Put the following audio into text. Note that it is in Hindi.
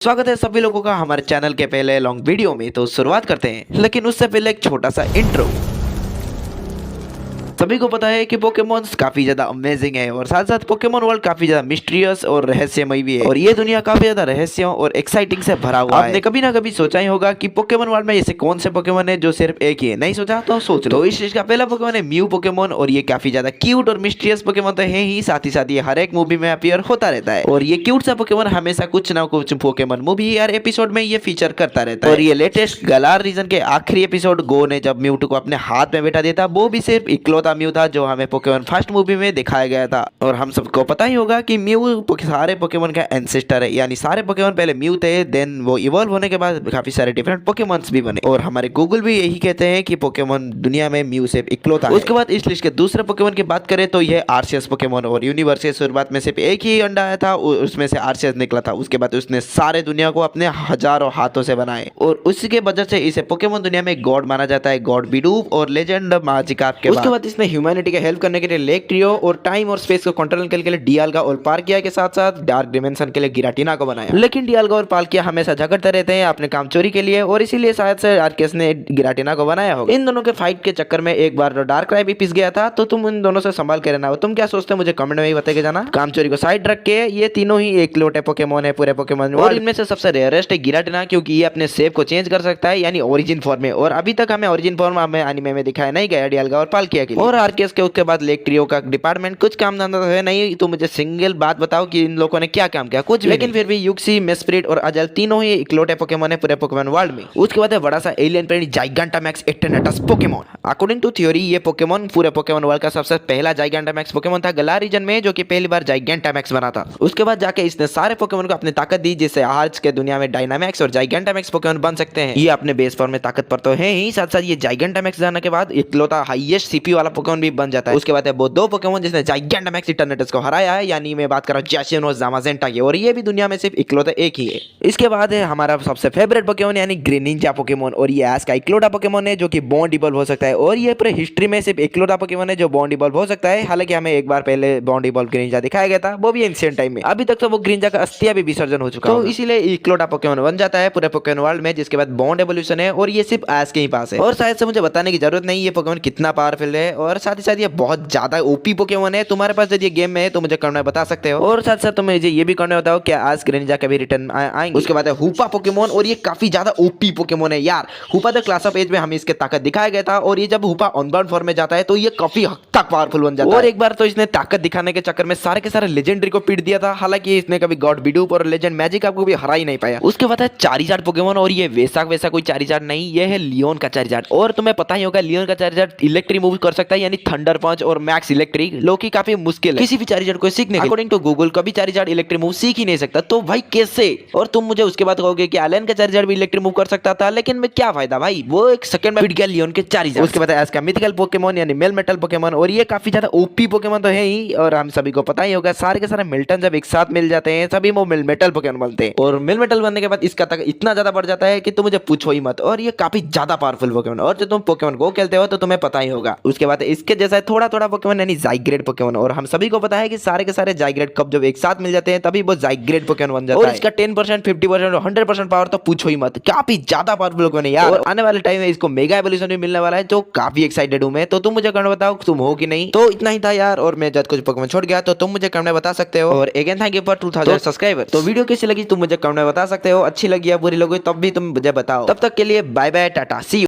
स्वागत है सभी लोगों का हमारे चैनल के पहले लॉन्ग वीडियो में। तो शुरुआत करते हैं, लेकिन उससे पहले एक छोटा सा इंट्रो। सभी को पता है कि पोकेमॉन्स काफी ज्यादा अमेजिंग है और साथ साथ पोकेमॉन वर्ल्ड काफी ज्यादा मिस्टीरियस और रहस्यमय भी है और ये दुनिया काफी ज्यादा रहस्यों और एक्साइटिंग से भरा हुआ है। आपने कभी ना कभी सोचा ही होगा कि पोकेमॉन वर्ल्ड में ऐसे कौन से पोकेमॉन है जो सिर्फ एक ही है। नहीं सोचा तो सोच लो। तो इस चीज का पहला पोकेमॉन है म्यू पोकेमॉन और ये काफी ज्यादा क्यूट और मिस्टीरियस पोकेमॉन तो है ही, साथ ही साथ ये हर एक मूवी में अपीयर होता रहता है और ये क्यूट सा पोकेमॉन हमेशा कुछ ना कुछ पोकेमॉन मूवी या एपिसोड में ये फीचर करता रहता है। और ये लेटेस्ट गलार रीजन के आखिरी एपिसोड गो ने जब म्यूटू को अपने हाथ में बैठा दिया था, वो भी सिर्फ इकलौता म्यू था जो हमें पोकेमॉन फर्स्ट मूवी में दिखाया गया था। और हम सबको पता ही होगा कि म्यू सारे पोकेमॉन का एंसेस्टर है, यानी सारे पोकेमॉन पहले म्यू थे, देन वो इवॉल्व होने के बाद काफी सारे डिफरेंट पोकेमॉन्स भी बने। और हमारे गूगल भी यही कहते हैं कि पोकेमॉन दुनिया में म्यू सिर्फ इकलौता है। उसके बाद इस लिस्ट के दूसरे पोकेमॉन की बात करें तो ये आर्सियस पोकेमॉन और यूनिवर्स के शुरुआत में सिर्फ एक ही अंडा आया था, उसमें से आर्सियस निकला था। उसके बाद उसने सारे दुनिया को अपने हजारों हाथों से बनाए और उसके वजह से इसे पोकेमॉन दुनिया में गॉड माना जाता है, गॉड बिडूप और लेजेंड माजिकार्प के बाद। उसके बाद इसने ह्यूमैनिटी के हेल्प करने के लिए लेक ट्रियो और टाइम और स्पेस को कंट्रोल करने के लिए डियाल्गा और पार्किया के साथ साथ डार्क डिमेंशन के लिए गिराटिना को बनाया। लेकिन डियाल्गा और पार्किया हमेशा झगड़ते रहते हैं अपने काम चोरी के लिए और इसीलिए शायद से आर्केस ने गिराटिना को बनाया होगा। इन दोनों के फाइट के चक्कर में एक बार डार्क क्राई भी पिस गया था। तो तुम इन दोनों से संभाल के रहना हो। तुम क्या सोचते हो मुझे कमेंट में ही बता के जाना। काम चोरी को साइड रख के ये तीनों ही एक लोटे पोकेमॉन है पूरे पोकेमॉन और इनमें से सबसे रेयरेस्ट है गिराटिना, क्योंकि ये अपने शेप को चेंज कर सकता है, यानी ओरिजिन फॉर्म में। और अभी तक हमें ओरिजिन फॉर्म हमें एनीमे में दिखाया नहीं गया डियाल्गा और पार्किया के लिए। और आर्केस के उसके बाद लेक ट्रियो का डिपार्टमेंट कुछ काम धंधा तो है नहीं। तो मुझे सिंगल बात बताओ कि इन लोगों ने क्या काम किया, कुछ। लेकिन फिर भी यूक्सी, मेस्प्रिट और अजल तीनों ही इकलौते पोकेमॉन है पूरे पोकेमॉन वर्ल्ड में। उसके बाद है बड़ा सा एलियन प्राणी Gigantamax Eternatus Pokemon. According to theory ये पोकेमॉन पूरे पोकेमॉन वर्ल्ड का सबसे पहला जाइगेंटामैक्स पोकेमॉन था गलार रीजन में, जो कि पहली बार जाइगेंटामैक्स बना था। उसके बाद जाके इसने सारे पोकेमॉन को अपनी ताकत दी, जिससे आज के दुनिया में डायनामैक्स और जाइगेंटामैक्स पोकेमॉन बन सकते हैं। ये अपने बेस फॉर्म में ताकत पर तो है ही, साथ साथ ये जाइगेंटामैक्स जाने के बाद इकलौता हाईएस्ट सीपी वाला पोकेमॉन भी बन जाता है। उसके बाद है वो दो पोकेमॉन जिसने जाइगेंटामैक्स इटरनेटस को हराया है, यानी मैं बात कर रहा हूं जैसियन और ज़ामाज़ेंटा की, और ये भी दुनिया में सिर्फ इकलौता एक ही है। इसके बाद है हमारा सबसे फेवरेट पोकेमॉन यानी ग्रेनिंजा पोकेमॉन, और ये एस का इकलौता पोकेमॉन है जो कि बॉन्ड इवॉल्व हो सकता है। और ये पूरे हिस्ट्री में सिर्फ इकलौता पोकेमॉन है जो बॉन्ड इवॉल्व हो सकता है। हालांकि हमें एक बार पहले बॉन्ड इवॉल्व ग्रेनिंजा दिखाया गया था, वो भी एंशिएंट टाइम में। अभी तक तो वो ग्रेनिंजा का अस्थिया भी विसर्जन हो चुका है, तो इसीलिए इकलौता पोकेमॉन बन जाता है पूरे पोकेमॉन वर्ल्ड में। जिसके बाद बॉन्ड एवोल्यूशन है और ये सिर्फ एस के ही पास है। और शायद से मुझे बताने की जरूरत नहीं ये पोकेमॉन कितना पावरफुल है, और साथ ही साथ ये बहुत ज्यादा ओपी पोकेमॉन है। तुम्हारे पास यदि ये गेम में है तो मुझे करना बता सकते हो। और साथ साथ तुम मुझे ये भी करना बताओ क्या आज ग्रेनिंजा का भी रिटर्न आएंगे। उसके बाद है हुपा पोकेमॉन, और ये काफी ज्यादा ओपी पोकेमॉन है यार। हुपा द क्लास ऑफ एज में हमें इसके ताकत दिखाया गया था, और ये जब हुपा ऑनबाउंड फॉर्म में जाता है तो ये काफी हद तक पावरफुल बन जाता है। और एक बार तो इसने ताकत दिखाने के चक्कर में सारे के सारे लेजेंडरी को पीट दिया था। हालांकि इसने कभी गॉड बिडूप और लेजेंड मैजिक आपको भी हरा ही नहीं पाया। उसके बाद है चारिजार्ड पोकेमॉन, और ये वैसा कोई चारिजार्ड नहीं, ये है लियोन का चारिजार्ड। और तुम्हें पता ही होगा लियोन का चारिजार्ड इलेक्ट्रिक मूव कर सकता है, यानी थंडर पंच और मैक्स इलेक्ट्रिक, जो कि काफी मुश्किल है किसी भी चारिजार्ड को सीखने। अकॉर्डिंग टू गूगल कभी चारिजार्ड इलेक्ट्रिक मूव सीख ही नहीं सकता, तो भाई कैसे। और तुम मुझे उसके बाद कहोगे कि एलन का चारिजार्ड भी इलेक्ट्रिक मूव कर सकता था, लेकिन मैं क्या फायदा भाई, वो एक सेकंड में पीट गया लियोन के चारिजार्ड। उसके बाद इसका मिथिकल पोकेमॉन यानी मेल मेटल पोकेमॉन, और ये काफी ज्यादा ओपी पोकेमॉन तो है ही, और हम सभी को पता ही होगा सारे के सारे मिल्टन जब एक साथ मिल जाते हैं सभी वो मिल मेटल पोकेमॉन बनते हैं। और मिल मेटल बनने के बाद इसका ताकत इतना ज्यादा बढ़ जाता है कि तुम मुझे पूछो ही मत। और ये काफी ज्यादा पावरफुल पोकेमॉन, और जो तुम पोकेमॉन गो खेलते हो तो तुम्हें पता ही होगा। उसके बाद इसके जैसा थोड़ा थोड़ा पोकेमॉन यानी जाइग्रेड पोकेमॉन, और हम सभी को पता है कि सारे के सारे जाइग्रेड कब जब एक साथ मिल जाते हैं तभी वो जाइग्रेड पोकेमॉन बन जाता है। और इसका 10%, 50% और 100% पावर तो पूछो ही मत, काफी ज्यादा पावरफुल पोकेमॉन है यार। और आने वाले टाइम में इसको मेगा एवोल्यूशन भी मिलने वाला है, जो काफी एक्साइटेड हूं मैं। तो तुम मुझे करना बताओ तुम हो कि नहीं। तो इतना ही था यार, और मैं जब कुछ पोकेमॉन छोड़ गया तो तुम मुझे करना बता सकते हो। और again thank you for 2000 subscriber. तो वीडियो कैसी लगी तुम मुझे करना बता सकते हो, अच्छी लगी या बुरी लगी तब भी तुम मुझे बताओ। तब तक के लिए bye bye, tata, see you.